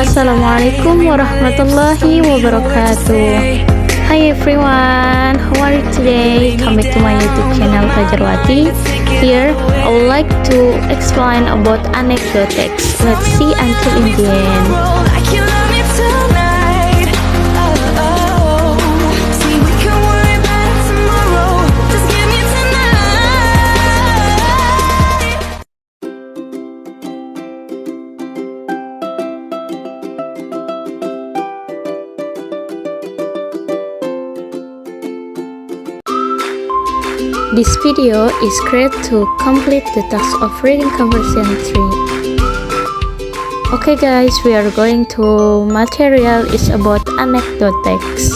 Assalamualaikum warahmatullahi wabarakatuh. Hi everyone, how are you today? Come back to my YouTube channel Fajarwati. Here, I would like to explain about anekdotes. Let's see until in the end. This video is created to complete the task of reading conversion 3. Okay guys, we are going to material is about anekdotes.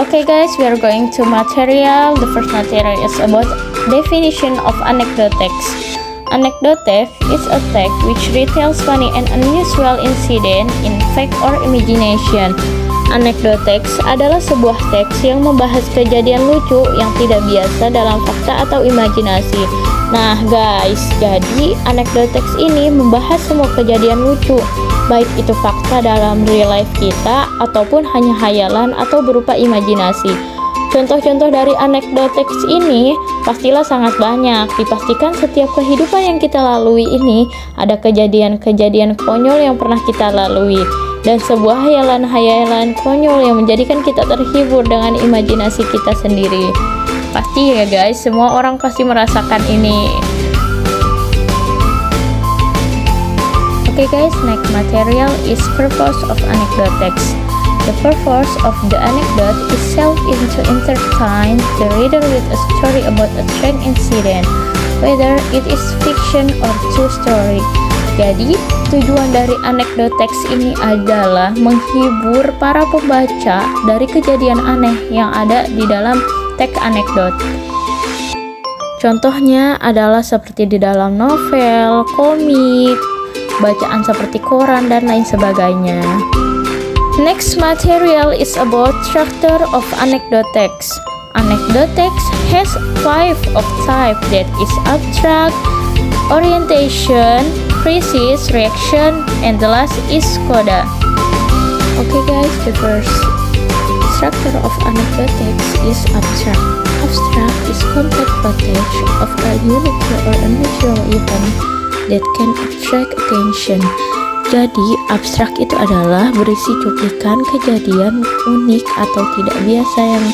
Okay guys, we are going to material. The first material is about definition of anekdotes. Anecdote is a text which retells funny and unusual incident in fact or imagination. Anekdotes adalah sebuah teks yang membahas kejadian lucu yang tidak biasa dalam fakta atau imajinasi. Nah guys, jadi anekdotes ini membahas semua kejadian lucu, baik itu fakta dalam real life kita ataupun hanya hayalan atau berupa imajinasi. Contoh-contoh dari anekdotes ini pastilah sangat banyak. Dipastikan setiap kehidupan yang kita lalui ini ada kejadian-kejadian konyol yang pernah kita lalui, dan sebuah hayalan-hayalan konyol yang menjadikan kita terhibur dengan imajinasi kita sendiri. Pasti ya guys, semua orang pasti merasakan ini. Okay guys, next material is purpose of anecdotes. The purpose of the anecdote is to entertain the reader with a story about a strange incident, whether it is fiction or true story. Jadi, tujuan dari anekdotes ini adalah menghibur para pembaca dari kejadian aneh yang ada di dalam teks anekdot. Contohnya adalah seperti di dalam novel, komik, bacaan seperti koran, dan lain sebagainya. Next material is about structure of anekdotes. Anekdotes has 5 of type, that is abstract, orientation, crisis, reaction, and the last is coda. Okay guys, the first structure of anecdotes is abstract. Abstract is compact footage of a unique or unusual event that can attract attention. Jadi, abstrak itu adalah berisi cuplikan kejadian unik atau tidak biasa yang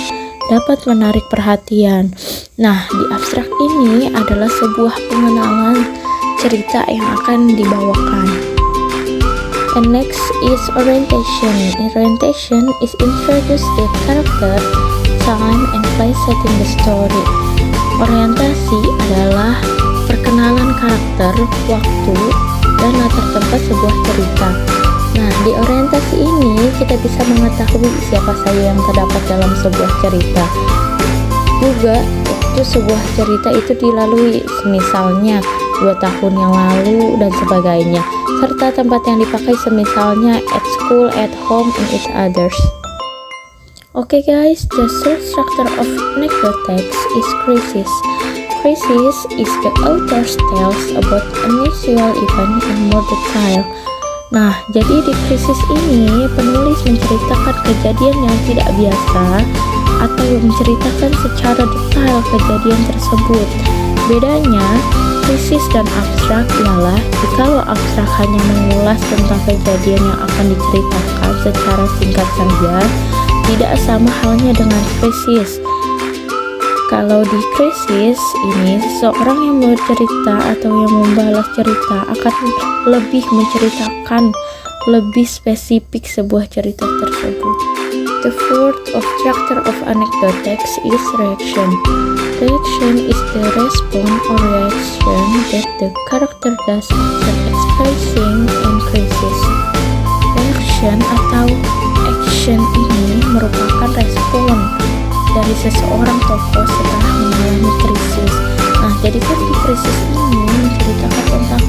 dapat menarik perhatian. Nah, di abstrak ini adalah sebuah pengenalan cerita yang akan dibawakan. And next is orientation. Orientation is introduce the character, time, and place setting the story. Orientasi adalah perkenalan karakter, waktu, dan latar tempat sebuah cerita. Nah, di orientasi ini kita bisa mengetahui siapa saja yang terdapat dalam sebuah cerita. Juga waktu sebuah cerita itu dilalui, misalnya 2 tahun yang lalu dan sebagainya, serta tempat yang dipakai semisalnya at school, at home, and at others. Okay guys, the third structure of anecdotes is crisis. Crisis is the author's tales about unusual event in more detail. Nah, jadi di krisis ini penulis menceritakan kejadian yang tidak biasa atau menceritakan secara detail kejadian tersebut. Bedanya krisis dan abstrak ialah jikalau abstrak hanya mengulas tentang kejadian yang akan diceritakan secara singkat saja, tidak sama halnya dengan krisis. Kalau di krisis ini, seseorang yang bercerita atau yang membalas cerita akan lebih menceritakan lebih spesifik sebuah cerita tersebut. The fourth of structure of anecdotes is reaction. Reaction is the response or reaction that the character does after experiencing in crisis. Reaction atau action ini merupakan respon dari seseorang tokoh setelah mengalami krisis. Nah, jadi kan di krisis ini menceritakan tentang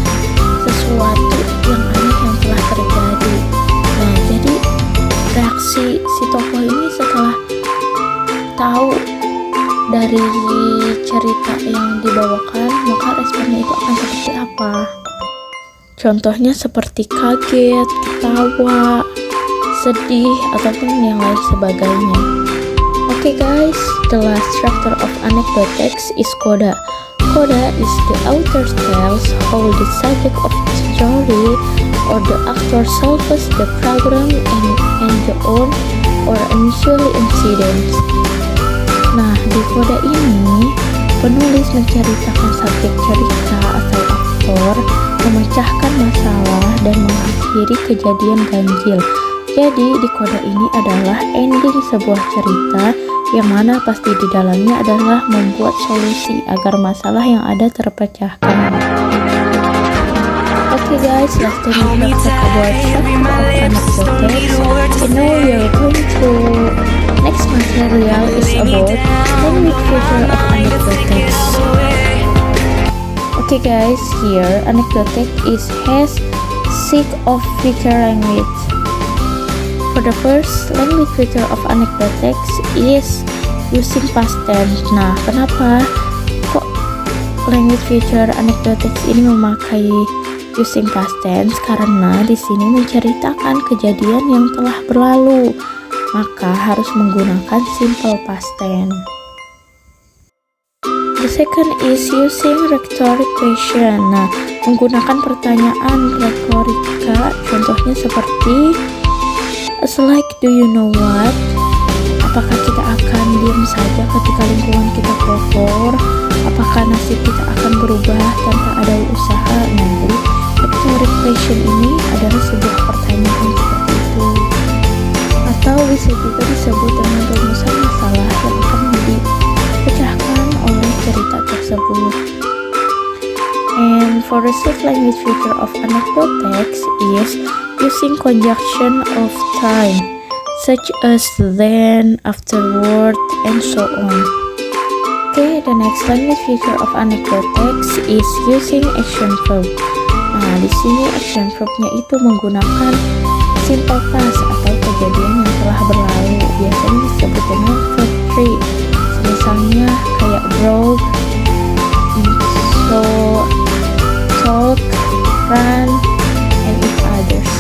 sesuatu yang aneh yang telah terjadi. Nah, jadi reaksi si tokoh ini setelah tahu dari cerita yang dibawakan, maka responnya itu akan seperti apa? Contohnya seperti kaget, ketawa, sedih, ataupun yang lain sebagainya. Okay guys, the last structure of anecdote text is coda. Coda is the author tells how the subject of the story or the actor solves the problem and the on or unusual incidents. Nah, di coda ini, penulis menceritakan subjek cerita atau aktor, memecahkan masalah, dan mengakhiri kejadian ganjil. Jadi, di coda ini adalah ending sebuah cerita yang mana pasti di dalamnya adalah membuat solusi agar masalah yang ada terpecahkan. Okay guys, last time we talk about structure of anecdote text. Now we are going to next material is about language feature of anecdote text. Okay guys, here anecdote text has 6 of feature language. For the first language feature of anecdote text is using past tense. Nah, kenapa kok language feature anecdote text ini memakai using past tense? Karena di sini menceritakan kejadian yang telah berlalu, maka harus menggunakan simple past tense. The second is using rhetoric question. Nah, menggunakan pertanyaan retorika, contohnya seperti like, do you know what? Apakah kita akan diam saja ketika lingkungan kita kotor? Apakah nasib kita akan berubah tanpa ada usaha? Nah, jadi rhetoric question ini adalah sebuah pertanyaan seperti itu. Atau bisa juga disebut dengan rumusan masalah yang akan dipecahkan oleh cerita tersebut. And for the third language feature of anecdote text is using conjunction of time, such as then, afterward, and so on. Okay, the next language feature of anecdote text is using action verb. Nah, di sini action verbnya itu menggunakan simple past atau kejadian yang telah berlalu. Biasanya disebut dengan verb 3. Misalnya kayak broke, so, talk, run, and eat others.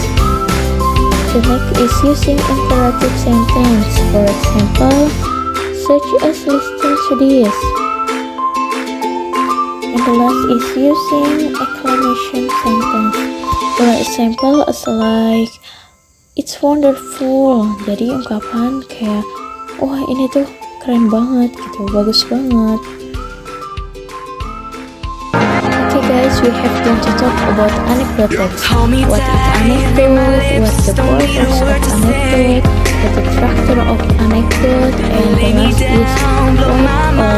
The next is using imperative sentence, for example, such as listen to this. And the last is using exclamation sentence, for example, as like, it's wonderful. Jadi ungkapan kayak, wah ini tuh keren banget gitu, bagus banget. Guys, we have going to talk about anecdote text. What is anecdote? What's the purpose of anecdote? What the structure of anecdote? And the last is what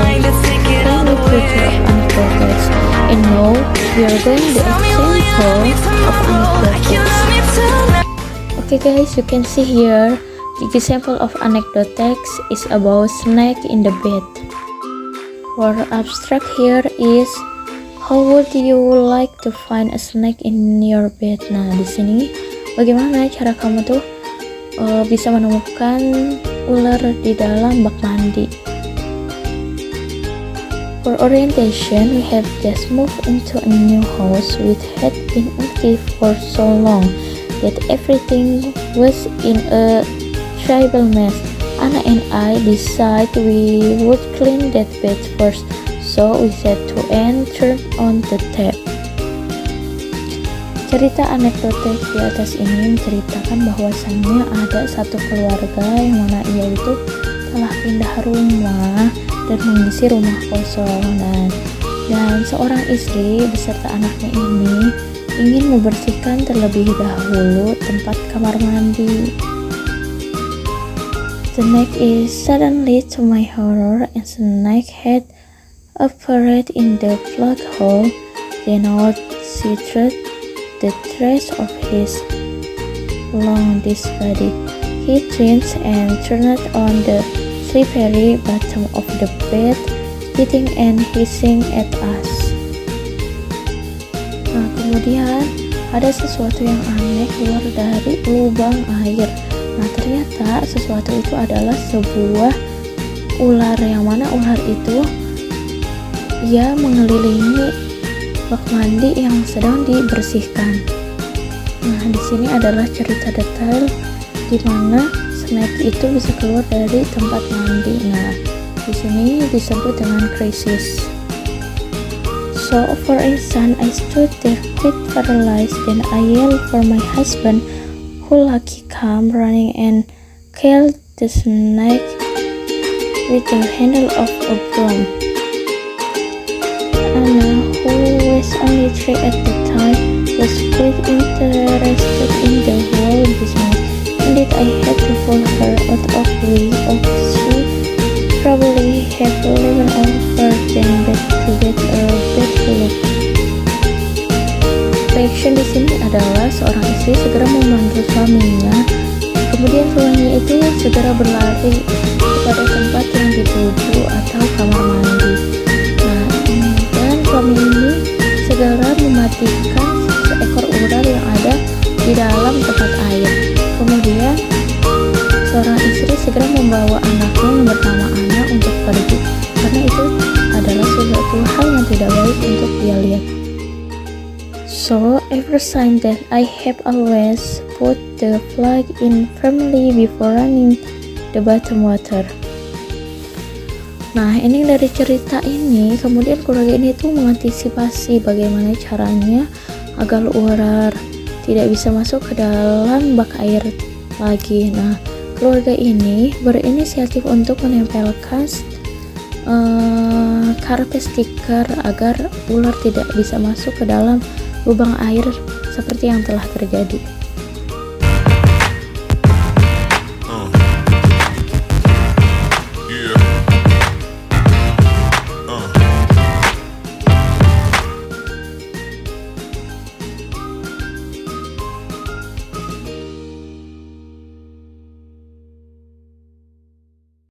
language feature of anecdote text. And now we are going to example of anecdote text. Okay guys, you can see here the example of anecdote text is about snake in the bed. For abstract here is, how would you like to find a snake in your bed? Nah, di sini bagaimana cara kamu tuh bisa menemukan ular di dalam bak mandi? For orientation, we have just moved into a new house which had been empty for so long that everything was in a tribal mess. Anna and I decided we would clean that bed first. So we said to Anne, turn on the tap. Cerita anekdote di atas ini menceritakan bahwasannya ada satu keluarga yang mana ia itu telah pindah rumah dan mengisi rumah kosong, dan seorang istri beserta anaknya ini ingin membersihkan terlebih dahulu tempat kamar mandi. The next is, suddenly to my horror, a snake had appeared in the plug hole. Then out cited the trace of his long this body. He twinched and turned on the slippery bottom of the bed, spitting and hissing at us. Nah, kemudian ada sesuatu yang aneh keluar dari lubang air. Nah, ternyata sesuatu itu adalah sebuah ular, yang mana ular itu ia mengelilingi bak mandi yang sedang dibersihkan. Nah, di sini adalah cerita detail di mana Snape itu bisa keluar dari tempat mandi. Nah, di sini disebut dengan krisis. So, for instance, I stood there quite paralyzed, then I yelled for my husband, who lucky come running and killed the snake with the handle of a broom. Anna, who was only 3 at the time, was quite interested in the whole business. Indeed, I had to pull her out of the way of she probably have leapt over them back to get a better look. Reaction di sini adalah seorang istri segera memanggil suaminya, kemudian suaminya itu segera berlari kepada tempat yang dituju atau kamar mandi. Nah, dan suami ini segera mematikan seekor ular yang ada di dalam tempat air. Kemudian seorang istri segera membawa anaknya yang bernama Anna untuk pergi, karena itu adalah sesuatu hal yang tidak baik untuk dia lihat. So, ever since that, I have always put the flag in firmly before running the bottom water. Nah, ini dari cerita ini, kemudian keluarga ini tuh mengantisipasi bagaimana caranya agar ular tidak bisa masuk ke dalam bak air lagi. Nah, keluarga ini berinisiatif untuk menempelkan karpet stiker agar ular tidak bisa masuk ke dalam lubang air seperti yang telah terjadi.